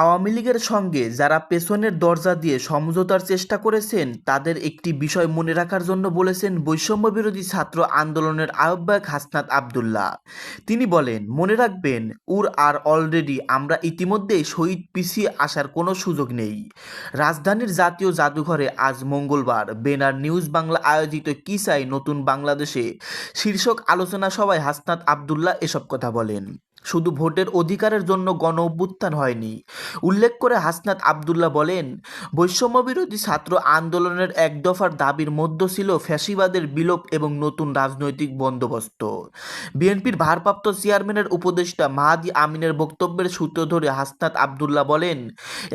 আওয়ামী লীগের সঙ্গে যারা পেছনের দরজা দিয়ে সমঝোতার চেষ্টা করেছেন তাদের একটি বিষয় মনে রাখার জন্য বলেছেন বৈষম্যবিরোধী ছাত্র আন্দোলনের আহ্বায়ক হাসনাত আবদুল্লাহ। তিনি বলেন, মনে রাখবেন, আর অলরেডি আমরা ইতিমধ্যেই শহীদ পিছিয়ে আসার কোনো সুযোগ নেই। রাজধানীর জাতীয় জাদুঘরে আজ মঙ্গলবার বেনার নিউজ বাংলা আয়োজিত কি চাই নতুন বাংলাদেশে শীর্ষক আলোচনা সভায় হাসনাত আবদুল্লাহ এসব কথা বলেন। শুধু ভোটের অধিকারের জন্য গণ অভ্যুত্থান হয়নি। উল্লেখ করে হাসনাত আবদুল্লাহ বলেন, বৈষম্যবিরোধী ছাত্র আন্দোলনের এক দফার দাবির মধ্য ছিল ফ্যাসিবাদের বিলোপ এবং নতুন রাজনৈতিক বন্দোবস্ত। বিএনপির ভারপ্রাপ্ত চেয়ারম্যানের উপদেষ্টা মাহাদি আমিনের বক্তব্যের সূত্র ধরে হাসনাত আবদুল্লাহ বলেন,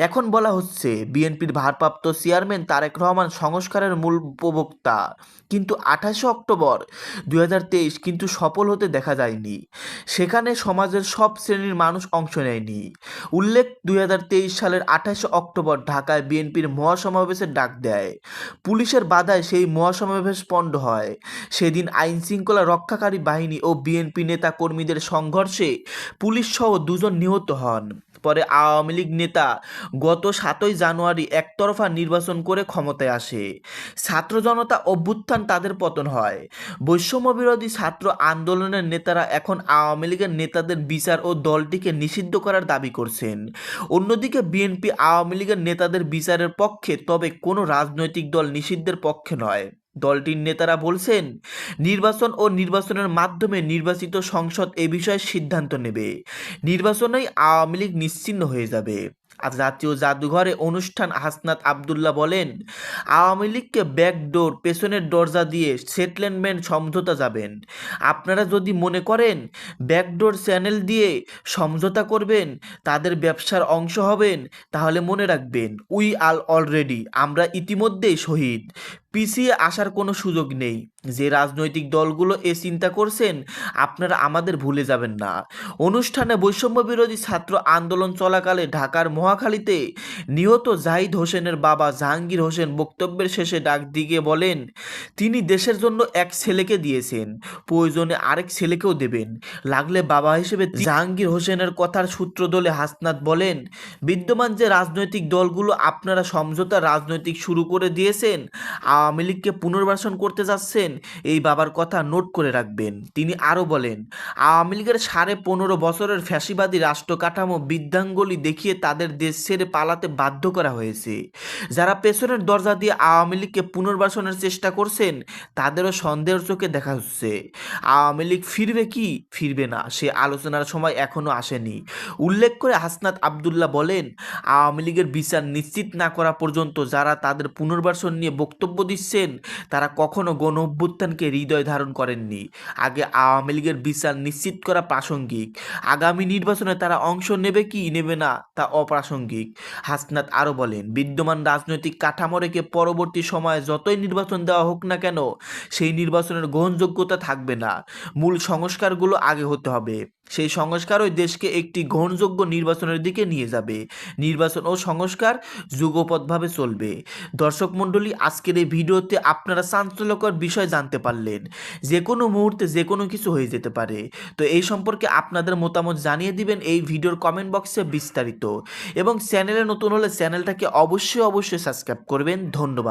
এখন বলা হচ্ছে বিএনপির ভারপ্রাপ্ত চেয়ারম্যান তারেক রহমান সংস্কারের মূল প্রবক্তা, কিন্তু 28 অক্টোবর 2023 কিন্তু সফল হতে দেখা যায়নি। সেখানে সমাজের সব শ্রেণীর মানুষ অংশ নেয়নি। উল্লেখ, 2023 সালের 28 অক্টোবর ঢাকায় বিএনপির মহাসমাবেশের ডাক দেয়। পুলিশের বাধায় সেই মহাসমাবেশ পণ্ড হয়। সেদিন আইন শৃঙ্খলা রক্ষাকারী বাহিনী ও বিএনপি নেতা কর্মীদের সংঘর্ষে পুলিশসহ 2 জন নিহত হন। পরে আওয়ামী লীগ নেতা গত 7ই জানুয়ারি একতরফা নির্বাচন করে ক্ষমতায় আসে। ছাত্র জনতা অভ্যুত্থান, তাদের পতন হয়। বৈষম্যবিরোধী ছাত্র আন্দোলনের নেতারা এখন আওয়ামী লীগের নেতাদের বিচার ও দলটিকে নিষিদ্ধ করার দাবি করছেন। অন্যদিকে বিএনপি আওয়ামী লীগের নেতাদের বিচারের পক্ষে, তবে কোনো রাজনৈতিক দল নিষিদ্ধের পক্ষে নয়। দলটির নেতারা বলছেন, নির্বাচন ও নির্বাচনের মাধ্যমে নির্বাচিত সংসদ এ বিষয়ে সিদ্ধান্ত নেবে। নির্বাচনেই আওয়ামী লীগ নিশ্চিহ্ন হয়ে যাবে। আজ জাতীয় জাদুঘরে অনুষ্ঠান হাসনাত আবদুল্লাহ বলেন, আওয়ামী লীগকে ব্যাকডোর, পেছনের দরজা দিয়ে সেটেলমেন্ট সমঝোতা যাবেন। আপনারা যদি মনে করেন ব্যাকডোর চ্যানেল দিয়ে সমঝোতা করবেন, তাদের ব্যবসার অংশ হবেন, তাহলে মনে রাখবেন, অলরেডি আমরা ইতিমধ্যেই শহীদ, পিছিয়ে আসার কোনো সুযোগ নেই। যে রাজনৈতিক দলগুলো এ চিন্তা করছেন, আপনারা আমাদের ভুলে যাবেন না। অনুষ্ঠানে বৈষম্যবিরোধী ছাত্র আন্দোলন চলাকালে ঢাকার মহাখালীতে নিহত জাহিদ হোসেনের বাবা জাহাঙ্গীর হোসেন বক্তব্যের শেষে ডাক দিয়ে বলেন, তিনি দেশের জন্য এক ছেলেকে দিয়েছেন, প্রয়োজনে আরেক ছেলেকেও দেবেন, লাগলে বাবা হিসেবে। জাহাঙ্গীর হোসেনের কথার সূত্র ধরে হাসনাত বলেন, বিদ্যমান যে রাজনৈতিক দলগুলো আপনারা সমঝোতার রাজনৈতিক শুরু করে দিয়েছেন, আওয়ামী লীগকে পুনর্বাসন করতে যাচ্ছেন, এই বাবার কথা নোট করে রাখবেন। তিনি আরও বলেন, আওয়ামী লীগের 15.5 বছরের ফ্যাসিবাদী রাষ্ট্র কাঠামো বৃদ্ধাঙ্গুলি দেখিয়ে তাদের দেশ ছেড়ে পালাতে বাধ্য করা হয়েছে। যারা পেছনের দরজা দিয়ে আওয়ামী লীগকে পুনর্বাসনের চেষ্টা করছেন, তাদেরও সন্দেহের চোখে দেখা হচ্ছে। আওয়ামী লীগ ফিরবে কি ফিরবে না, সে আলোচনার সময় এখনও আসেনি। উল্লেখ করে হাসনাত আবদুল্লাহ বলেন, আওয়ামী লীগের বিচার নিশ্চিত না করা পর্যন্ত যারা তাদের পুনর্বাসন নিয়ে বক্তব্য দিচ্ছেন, তারা কখনো গণ অভ্যুত্থানকে হৃদয় ধারণ করেননি। আগে আওয়ামী লীগের বিচার নিশ্চিত করা প্রাসঙ্গিক, আগামী নির্বাচনে তারা অংশ নেবে কি নেবে না তা অপ্রাসঙ্গিক। হাসনাত আরও বলেন, বিদ্যমান রাজনৈতিক কাঠামো রেখে পরবর্তী সময়ে যতই নির্বাচন দেওয়া হোক না কেন, সেই নির্বাচনের গ্রহণযোগ্যতা থাকবে না। মূল সংস্কারগুলো আগে হতে হবে। সেই সংস্কারই দেশকে একটি গ্রহণযোগ্য নির্বাচনের দিকে নিয়ে যাবে। নির্বাচন ও সংস্কার যুগপৎভাবে চলবে। দর্শক মণ্ডলী, আজকের এই ভিডিওতে আপনারা চাঞ্চল্যকর বিষয় জানতে পারলেন। যে কোনো মুহূর্তে যে কোনো কিছু হয়ে যেতে পারে। তো এই সম্পর্কে আপনাদের মতামত জানিয়ে দিবেন এই ভিডিওর কমেন্ট বক্সে বিস্তারিত। এবং চ্যানেলে নতুন হলে চ্যানেলটাকে অবশ্যই সাবস্ক্রাইব করবেন। ধন্যবাদ।